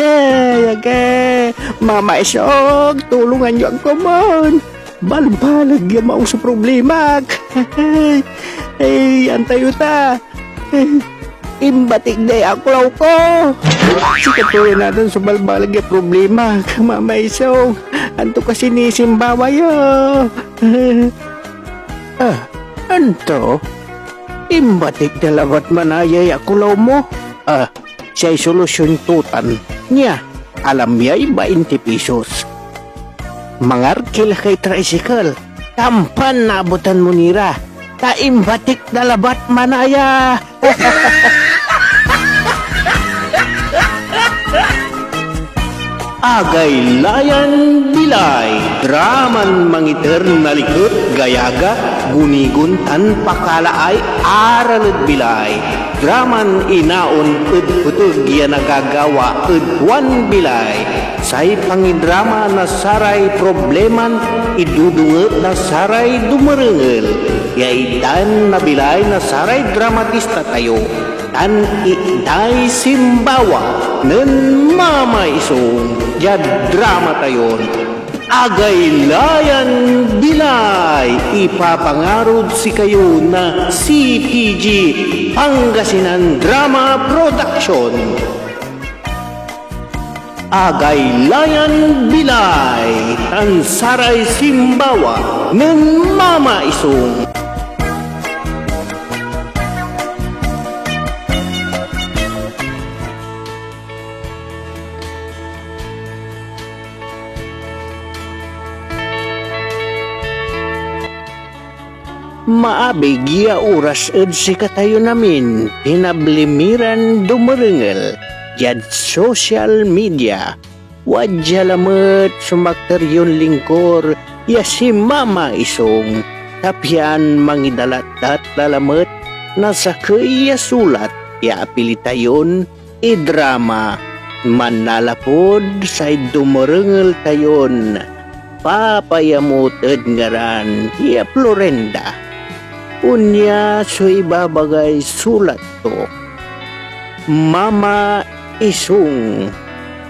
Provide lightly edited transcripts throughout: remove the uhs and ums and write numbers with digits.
Yage, Mama Isog, tulungan niyo ako man. Balbalag yung maong sa problema. Antayo ta. Imbatik na ako law ko. Sikatuloy natin sa balbalag yung problema. Mama Isog, anto kasi ni Simbawa yo. Anto? Imbatik na labat manayay ako law mo. Siya'y solusyon tutan niya. Alam niya'y 20 pesos. Mangarkil kay tricycle. Tampan naabutan mo nira. Taimbatik na labat manaya. Agay layan bilay, draman mangiter na likot, gayaga, gunigun tan pakalaay, aralad bilay. Draman inaon, putug yan nagagawa, wan bilay. Say pangidrama na saray probleman, idudungot na saray dumarengel. Yaitan na bilay na saray dramatista tayo. Tan iday Simbawa nen Mama Isog ya drama tayon. Agay layan bilay ipapangarod si kayo na CPG Pangasinan Drama Production. Agay layan bilay tan saray Simbawa nen Mama Isog. Maabig oras ed si katayo namin, pinablimiran dumarengel, jad social media, wadya lamet sumakter yun lingkor, ya si Mama Isog, tapyan mangidalat-dat lalamet, nasa kaya sulat, ya apilitayon, idrama, manalapod say dumarengel tayon, papayamuted ngaran, ya Florenda. Unya so ibabagay sulat to. Mama Isog,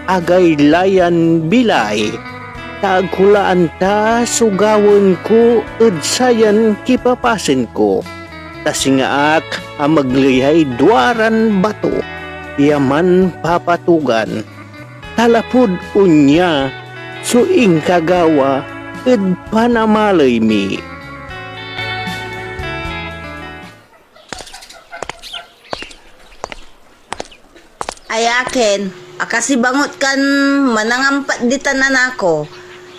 agay layan bilay, taghulaan ta sugawan ko edsayan kipapasin ko. Tasingaak ang maglihay duaran bato, yaman papatugan. Talapod unya so ingkagawa ed panamalay mi. Ay akin, akasi bangot kan manangampat di tanan ako.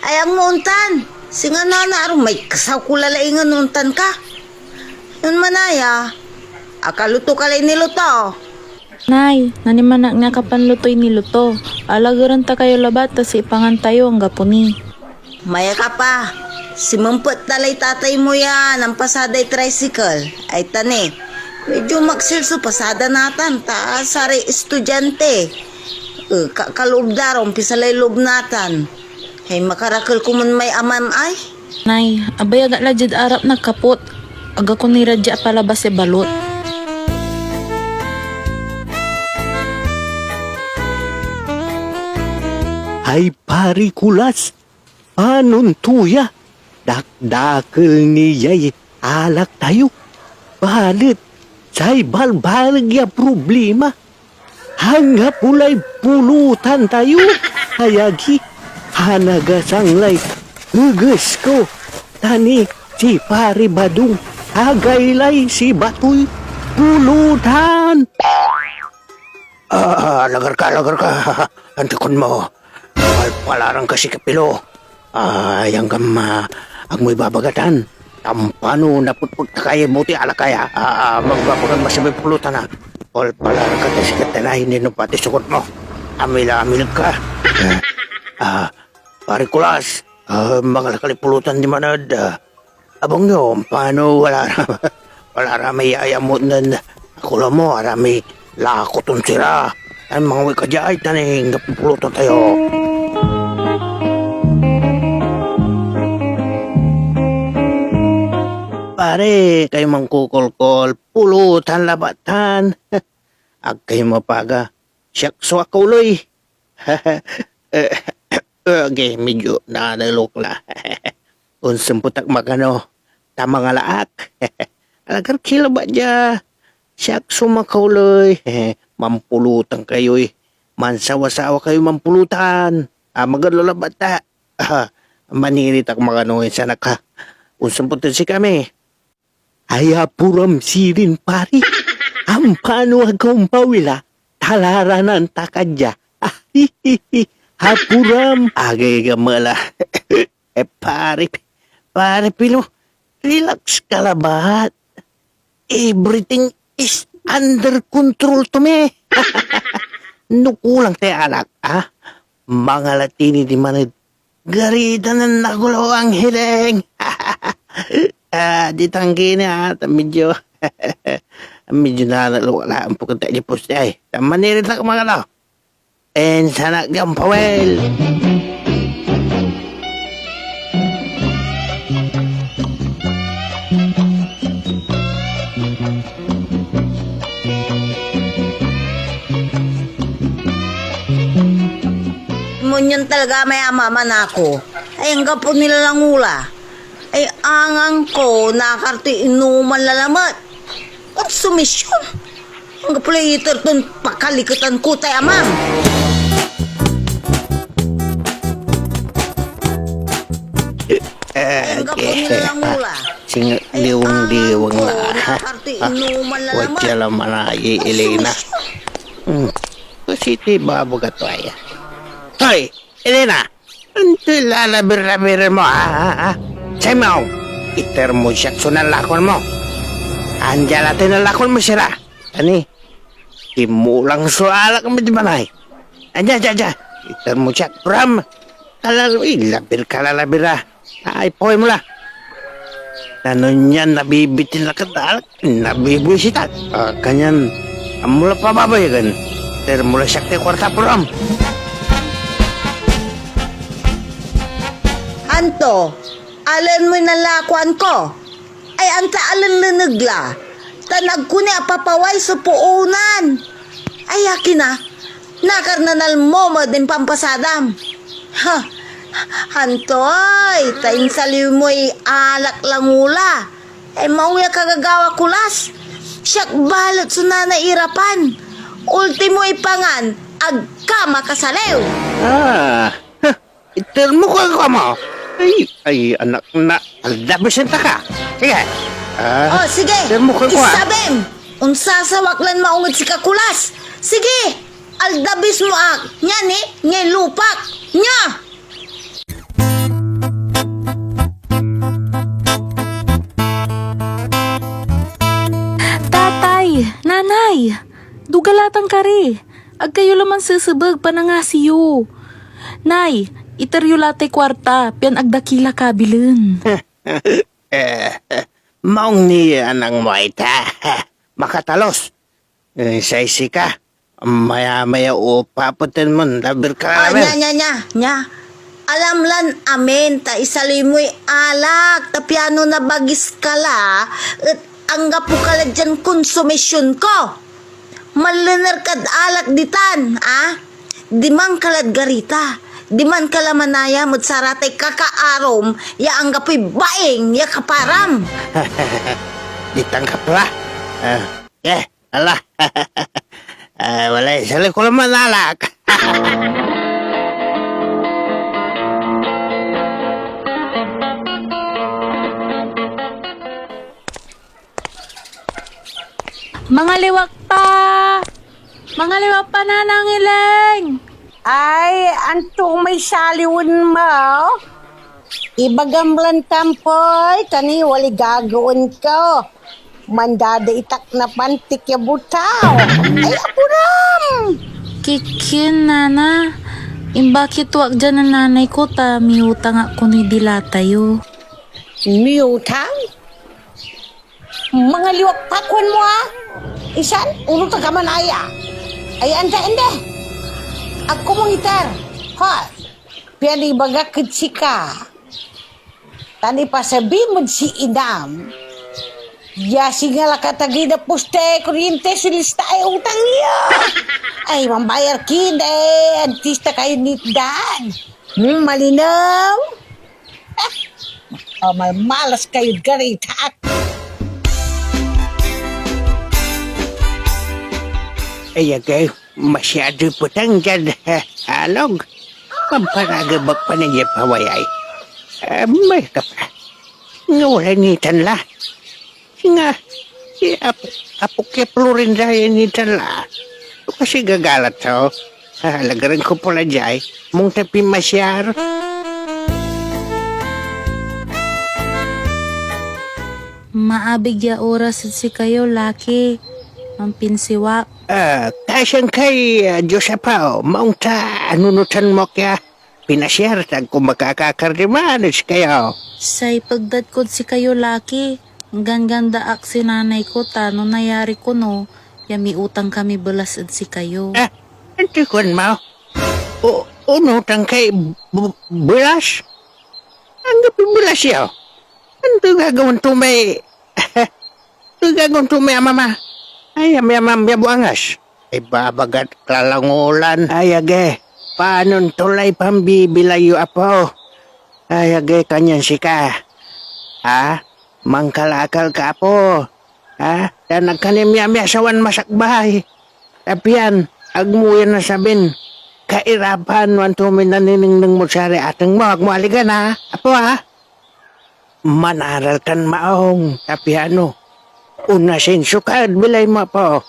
Ay ang nguntan, singa na aron may kasaw kulalaingan nguntan ka. Yun manaya, akaluto ka lang niluto. Nay, nanimanak nga kapanlutoy niluto. Alagaran ta kayo labat, tas ipangan tayo ang gapuni. Maya ka pa, si mampet talay tatay mo yan, ang pasaday tricycle. Ay tani, medyo magsilso pasada natan, ta sari estudyante. Kaloob darong, pisalay loob natan. Ay makarakal ko man may amam ay. Nay, abay agad lajid arap nagkapot. Aga ko ni radya palabas e balot. Ay pari kulas, anon tuya, dakdakil niya'y alak tayo. Balit, say balbalag ya problema. Hanga pulay pulutan tayo. Hayagi, hanagasanglay, ugas ko. Tani, si pari badung, hagaylay si batoy, pulutan. Lagar ka. Antikon mo. Palarang kasi kapilo. Yang ang mo'y babagatan. Tampano naputput kaya buti alakaya. Magbabagan masabay pulutan na. Palarang ka kasi katanahin din pati sukot mo. Amila ka. Pari kulas. Mga lakalipulutan di manad. Abang nyo, paano wala may ayamot na akula mo. Arami lakoton sila. Ang mga wikadyaay taning napupulutan tayo. Pare, kayo mangkukolkol, pulutan labatan. Ag kayo mapaga, siyak so akuloy. Okay, medyo nanalok la. Unsang putak magano, tama nga laak. Alagar kila ba dya? Siyak sumakauloy. Mampulutan kayo'y. Mansawa-sawa kayo mampulutan. Magalala bata. Manirit ak magano'y sa naka. Unsang putak si kami. Ayapuram sirin pari. Ampano agong pawila. Talaranan takadya. Hapuram. Agay gamala. Pare pilo. Relax ka labat. Everything is under control to me. Nukulang tayo anak, ha? Mga Latini di manid. Garida na nagulo ang hiling. Di tanggi na, medyo nanalo ang pagkanta niya po siya. Manirin lang mga no. And sana gampawel. Munyon talaga may amaman ako. Ay, ang gapo nila lang ula. Ay, angang ko, nakarto inuman lalamat. At sumisyon. Ang gapo later dun, pakalikutan ko tayo, amam. Ay, ang gapo nila lang ula. Sing liwang-liwang na. Nakarto inuman lalamat. Wala laman na Elena. Kasi ti babo ka to ay. Hoy, Elena! Ano lalabir-labir mo, ha? Say mo, iter mo siya sunalakon mo. Andiyan natin nalakon mo siya. Ani, imulang sualak mo di banay. Andiyan. Iter mo siya, Bram. Labir ka lalabir, ha? Ay, poy mo la. Ano niyan, nabibitin na katalak, nabibisitat. Kanyan, amula pa babayagan. Iter mo la siya kay kwarta, Bram. Anto, alan mo nalakuan ko. Ay, anta alan nanagla. Tanag ko niya papaway sa puunan. Ay, akin na. Nakarnanal mo din pampasadam. Ha, Antoy, tayin saliw mo'y alak lang ula. Ay, mauya kagagawa kulas. Siyak balot sunana irapan. Ultimo ipangan, agka makasaliw. Iter mo ka mo. Ay, anak na. Aldabasenta ka. Sige. Sige. Iter mo ka Isabem. Unsasawaklan maungod si kakulas. Sige. Aldabis mo ak. Nya ni. Ngay lupak. Nya. Tatay, nanay, dugalatang kari. Ag kayo laman sisibag pa na nga siyo. Nay, iteryo latay kwarta, pian agdakila kabilin. Maong ni anang mo ita. Makatalos. Saisi ka. Maya-maya upaputin mo. Labir ka namin. Nya. Alam lan amin, ta isaloy mo'y alak, ta piano na bagis kala, at anggap po kala dyan konsumisyon ko. Malanar kad alak ditan, Di man kalad garita. Di man kalamanaya mo't saratay kakaarom, ya anggapoy baeng, ya kaparam. Ditangkap lah. Alah. Wala, sali ko naman alak. Mga liwak pa nanangileng. Ay, antong may saliwan mo. Ibagamlan tampoy, kani wali gagawin ko. Mandada itak na pantik ya butaw. Ay, apuram! Kikin, nana. Imbakit wag dyan ang nanay ko ta miutang ako ni dilatayo. Miyutang? Mga liwak pakwan mo Isan, ulo ta kamanaya. Ay, anda. Ako mong itar. Ha? Piyali baga kitsika. Tani pa sabi mo si Idam. Yasi nga la katagi na poste, kuryente, sulista ay utang niya. Ay, mambayar kinde, artista kayo ni Dan. Malinaw. Malas kayo garitak. Ayagay, masyado putang dyan, alog. Pamparagabak pa na niya pawayay. May ka pa. Nga wala nitan la. Nga, si Apo Florin dahil nitan la. Kasi gagalat to. Lagaran ko pala dyan, mong tapi masyar. Maabig ya oras si kayo, laki. Mampinsiwa. Kasyang kay Josepao, maong ta anunutan mo kaya pinasyar tag kung makakakardimanos kayo. Say pagdatkod si kayo, laki. Hanggang ganda ak si nanay ko, tano nayari ko no. Yami utang kami balas si kayo. Antikon mo? Unutang kay bulas? Ang gabi bulas yaw? Ano gagawin tumay? Ano gagawin tumay, mama? Ay, amyamam buangas. Ay, babagat klalangulan. Ay, age. Paano tulay pambibilayo apo? Ay, age, kanyan sika. Ha? Mangkalakal ka po. Ha? Dan nagkanimyami asawan masakbahay. Tapian, agmuyan na sabin. Kairapan, wantumin na niningnang mo sari atang mo. Agmualigan ha? Apo ha? Manaral kan maong. Tapian no. Una sinsukad, bilay mo po.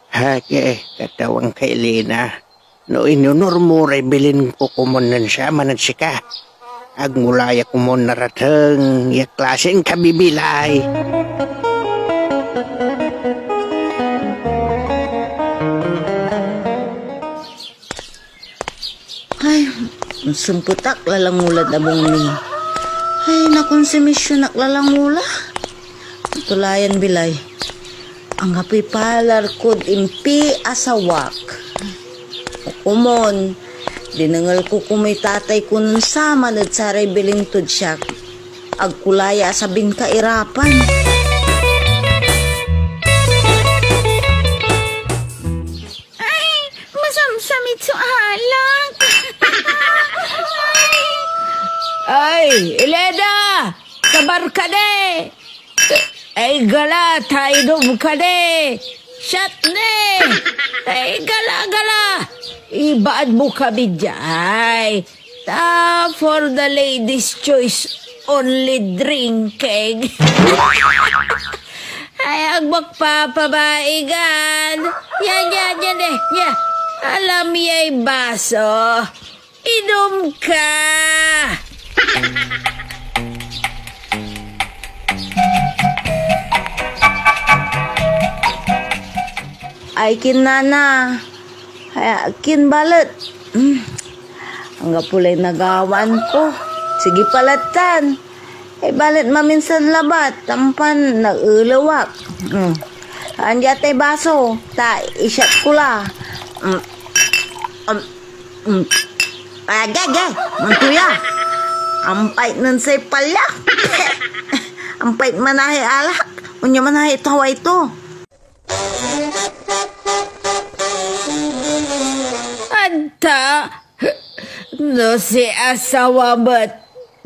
Hake, katawang kay Lina. No inunor mo ray bilin ko kumunan siya manadsika. Agmulaya kumun narateng, ya klasen kabibilay. Ay, sumputak lalangulad na bong ni. Ay, nakonsumisyon naklalangula. Tulayan bilay. Ang hapi palar kod impi asawak. Kumon, dinangal ko kumay tatay ko nun sama nad saray biling tudsak. Agkulaya sa kairapan. Ay, masamsamit so alang. Ay, Elena! Sabar ka de! Ay, gala, tayo ka de! Shut ne! Ay, gala! Ibaad mo kami dyan. Ta, for the ladies' choice, only drinking. Ay, ang magpapabaigan. Yan eh. Yan. Alam ya'y baso. Inom ka! Ay, kinana. Ay, kin balat. Ang gapulay nagawan ko. Sige palatan. Ay, balat maminsan labat. Tampan, nag-ulawak. Anja tay baso. Ta, isyat kula. Ay, gagay. Mantuya. Ampait nun say palya. Ampait manahe alak. Unya manahe tawa ito. Anta, no si asawa ba't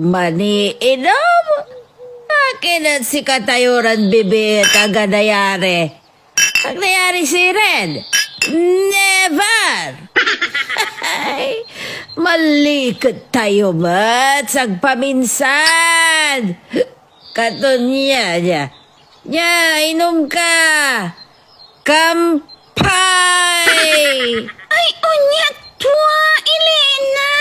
maniinom? Akin at si katayuran bibi kaganayari. Ang nayari si Red? Never! Ay, malikot tayo ba't sagpaminsan? Katunya niya. Nya, inom ka! Kampay! Ay, unyat tuwa, Elena.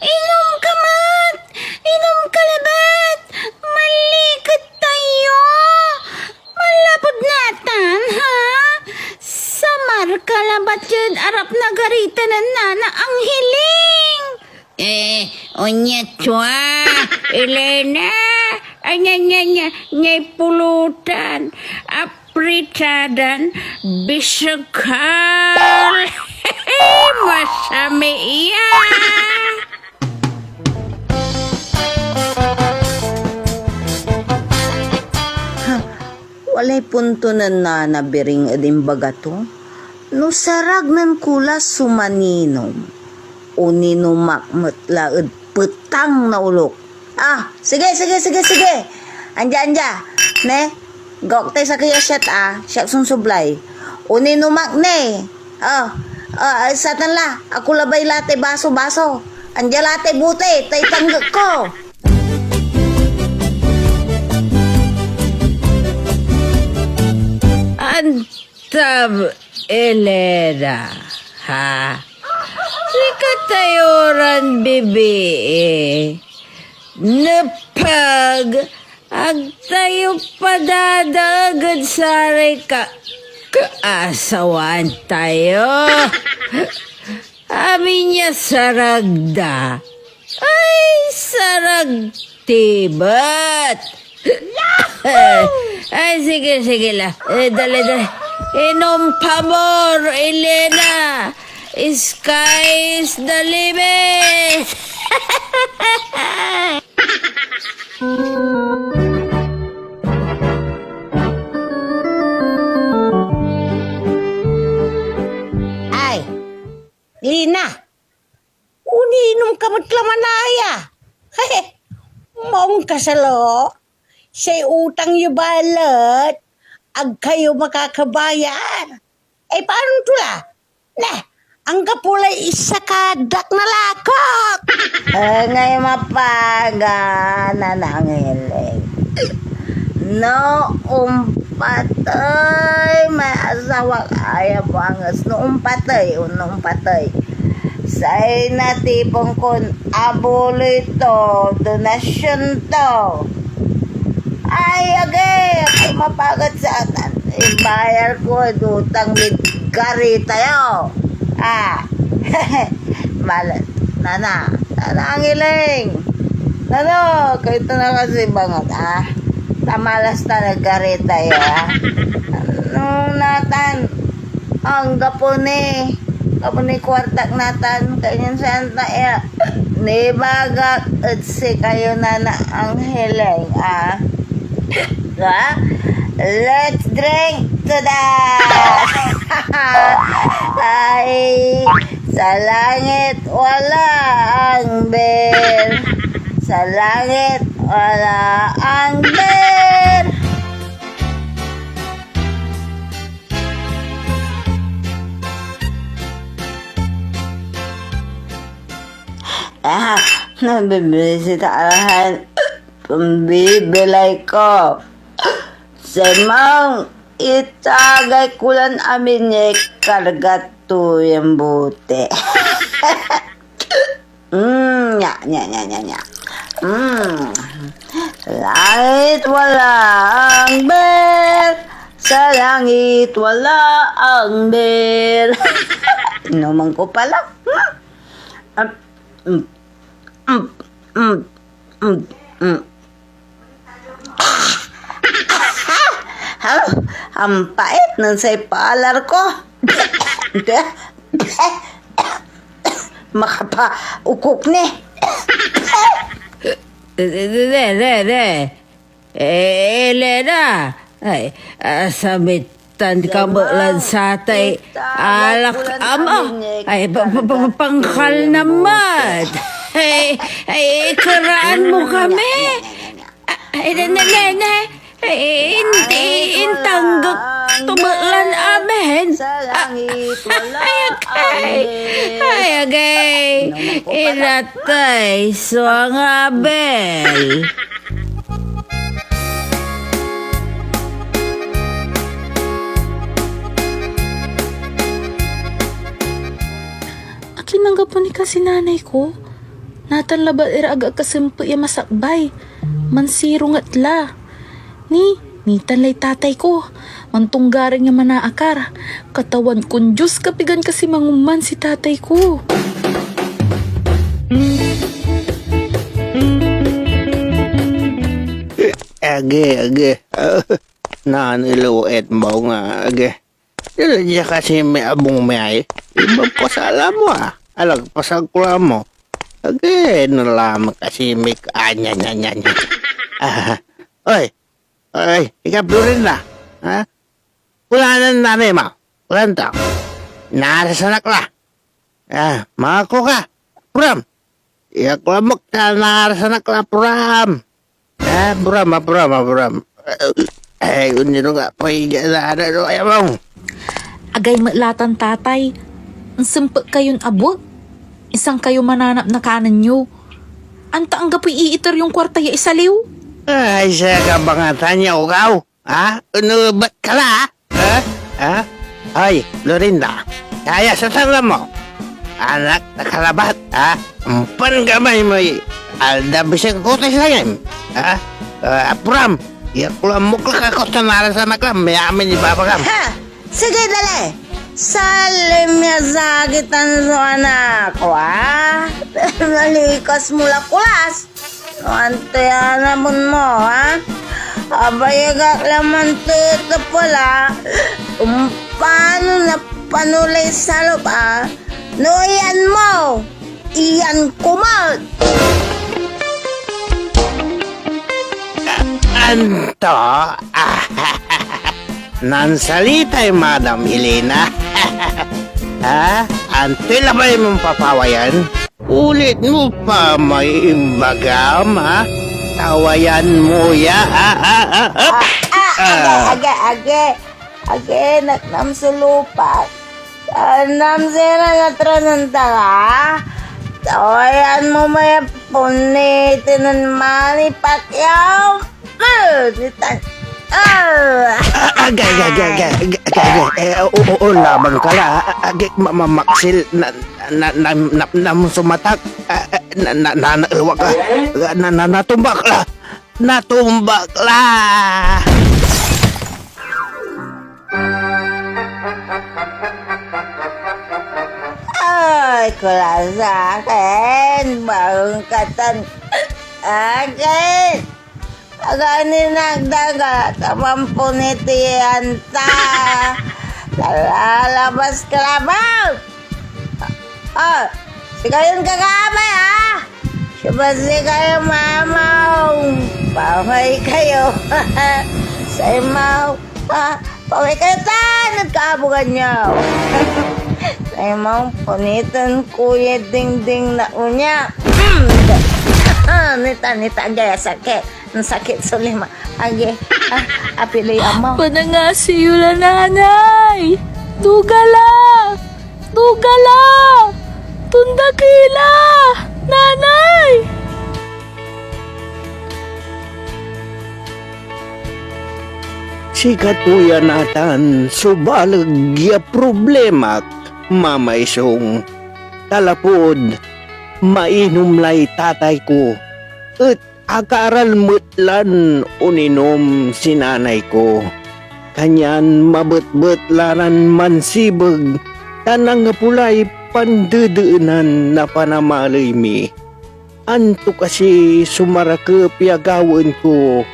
Inom ka mat. Inom ka labat. Malikot tayo. Malapod natan, ha? Samar ka labat yun. Arap na garita na nana ang hiling. Unyat tuwa, Elena. Ay, nyay pulutan. Apritadan, bisakal. Masami iyan. walay punto na nabiring ading bagato. No sarag nan kulas sumaninom. Uninumak matlaad petang na ulok. Sige. Anja. Ne? Gok tay sa kaya shot siyak sunsublay. Uninumak ne. Satan la. Ako labay late baso. Anja late bute. Tay tanggak ko. Antab Elena, ha? Sika tayoran, bibi, napag ag tayo padadagad saray kaasawan tayo. Amin niya saragda, ay sarag tibat. Ay, sige la. Dali. Inom pabor, Elena. Sky is the limit. Ay, Lina. Uniinom ka mo't lamanaya. Mong kasalo. Say utang yu balat, ag kayo makakabayan. Paano tula? Ang kapulay isa kadak na lakot. Ngay mapaga nanangilig. No umpatay, may asawa kaya bangas. No umpatay. Say natipong kun abuloy to, donasyon to. Ay, ako mapagat sa atan. Ibayar ko, utang midkari tayo. Malat. Nana ang iling. Kayo ito na kasi bangat, Tamalas na nagkari tayo, Natan, ang gapuni kwartak natan, kanyan santa, nibagak, at si kayo nana ang hiling, Let's drink to that! Ay, sa langit wala ang bel. Sa langit wala ang bel. Nabibili si Tarahan. Pambibilay ko. Semang itagay kulan amin niya kargato yung bote. Nya. Langit wala ang bel. Sa langit wala ang bel. Inuman ko pala. Ang pait ng say paalar ko. Makapa-ukok ni. Elena. Ay, sabitan ka ba satay alak ama. Ay, pangkal naman. Ay, karaan mo kami. Ay, hindi intanggap tumalan amin. Ayagay, iratay suang abel. Akinanggap po ni kasi nanay ko. Natan labat iraga kasimpo ya masakbay. Mansirong atla. Ni tanlay tatay ko. Mantunggaring nga manaakar. Katawan kun Diyos kapigan kasi manguman si tatay ko. Age. Naniluet mo nga, age. Diya kasi may abong may. Ibang pasala mo, Alag pasagkula mo. Age, nalaman kasi may kaanya. Oy, ikaplo rin na. Ha? Wala na nanay mo. Wala na. Narasanak la. Mako ka. Pram. Iyaklamak ka narasanak la, Pram. Pram. Unyo nga, pwede na ayaw mo. Agay matlatan tatay. Ang simpa kayon abot. Isang kayo mananap na kanan nyo. Anta ang gapoy iitar yung kwarta ya isaliw. Ay, siya ka ba nga tanya o kaw? Ha? Ano ba't ka la? Ha? Ay, Lorinda, kaya sa tala mo. Anak na kalabat, ha? Ampan gamay mo alda bisang kotes lang ha? Pram, iyakulang mukla ka ko sa narasanak lang. Mayamin ni Papa Kam. Ha! Sige, dali. Salim niya sakitan sa anak ko, ha? Nalikas mula kulas. Antaya naman mo, ha? Abayagak laman ito pala. Paano na panulay sa lupa? No, iyan mo. Iyan kumot. Anto, nansalitay Madam Helena. Ha? Antila ba yung papawayan? Ulit mo pa may imbagam, ha? Tawayan mo ya, Age, naknam sa lupa. Nam sila na trananta ka. Tawayan mo may punitin ng Manny Pacquiao. Agay. Oo, laban ka la. Agay, mamaksil na sumatak. Nanaiwa ka. Natumbak la. Natumbak la. Ay, kula sa akin. Bagong katan. Akin. Aganin nagdaga. Tamampo nitiyan ta. Lalabas ka labang. Sigayon kakamay, ha? Sibasi kayo, mamaw. Paway kayo. Sa imaw. Paway kayo ta. Nagkabugan niyo. Sa imaw, punitan kuya ding-ding na unya. Nita, gaya sakit. Ang sakit sa lima. Age, apilay amaw. Panangasiyo la nanay. Dugala. Tundakila. Nanay. Si katuya natan subalag ya problema mamaisong talapod mainom lay tatay ko at akaral mutlan uninom sinanay ko kanyan mabet-betlaran mansibag tanang nga pulay pandedeunan na panamalay mi anto kasi sumarakep yagawin ko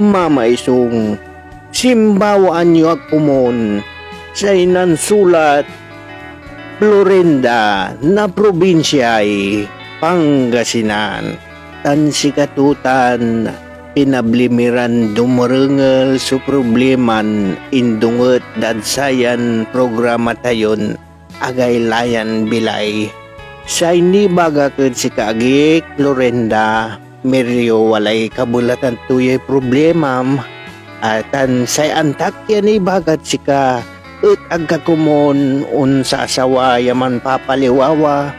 mamaisong simbawaan niyo agpumon sa inansulat Florinda na probinsya ay Pangasinan. Tan sikatutan pinablimiran dumurengel su probleman indunget dan sayan programa tayon agay layan bilay. Sa ini bagaked si kaagik Florinda meryo walay kabulatan tuyay problemam. Atan say antak yan ibagat sika ut agkakumon unsa asawa yaman papaliwawa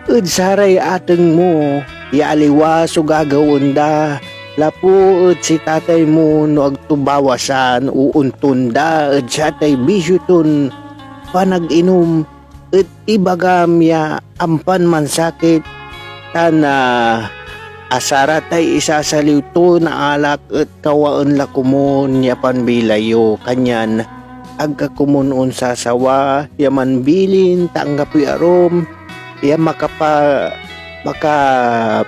ut saray ateng mo yaaliwa so gagawon da lapu ut si tatay mo no agtubawasan uuntunda ut satay bisyuton panag-inom ut ibagam ya ampan man sakit tana asara tay isasaliw to na alak at kawaan lakumon yapan bilayo kanyan agkakumon unsa sawa yaman bilin tanggapi arom ya maka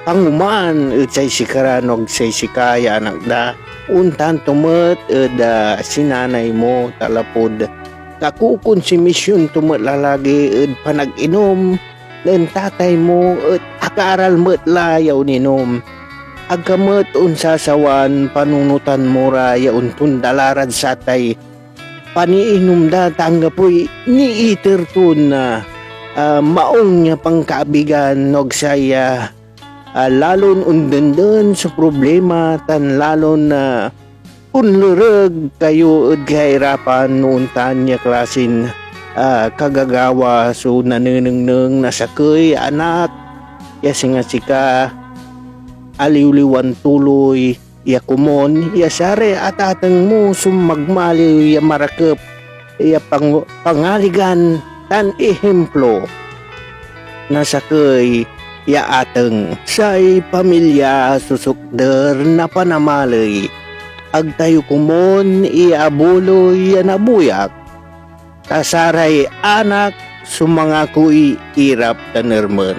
panguman at say sikaranog say sikaya anak da untan tumet da sinanay mo talapod kakukon si misyon tumet lalagi at panag-inom dan tatay mo at akaral met layaw ninom Agamet unsasawan panunutan mora yaun tundalarad sa tay paniinom da tanggapoy ni itertun na maong niya pangkaabigan nog saya lalon undenden sa problema tan lalon na unlureg kayo ed kahirapan noon tan niya klasin kagagawa so nanenengneng nasakay anak ya singa sika aliwliwan tuloy ya kumon ya sare at ateng mo sumagmali ya marakep ya pangaligan tan ehemplo nasakay ya ateng say pamilya susukder na panamalay agtayo kumon iabuloy ya nabuyak kasaray anak sumangakoy irap tanermen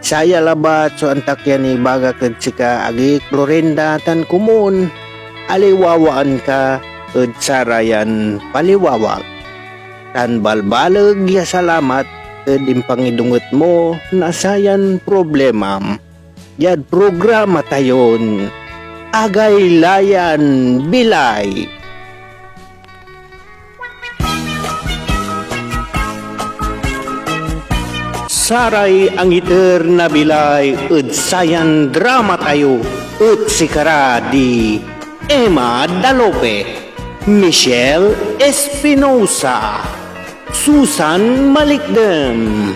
saya labat so antakyan ni baga ket sika agi Florinda tan kumon aliwawaan ka ed sarayan paliwawak tan balbaleg ya salamat ed impangidunget mo nasayan problema yad programa tayon agay layan bilay. Saray ang iter na bilay ed sayan drama tayo ut sikara di Emma Dalope, Michelle Espinosa, Susan Malikdem,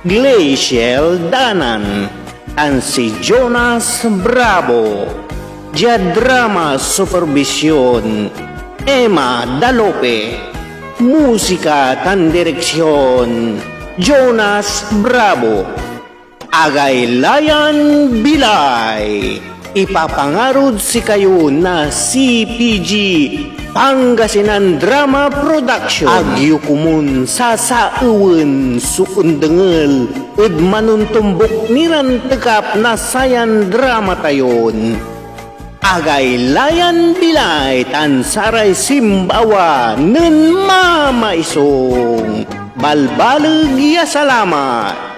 Glaciel Danan, and si Jonas Bravo. Drama Supervision Emma Dalope, Musika tan direksyon Jonas Bravo. Agay layan bilay ipapangarod si kayo na CPG Pangasinan Drama Production agyo kumun sasauwen suundengel ed manuntumbok niran tekap na sayan drama tayon agay layan bilay tan saray simbawa nen mamaisong balbaleg ya salamat.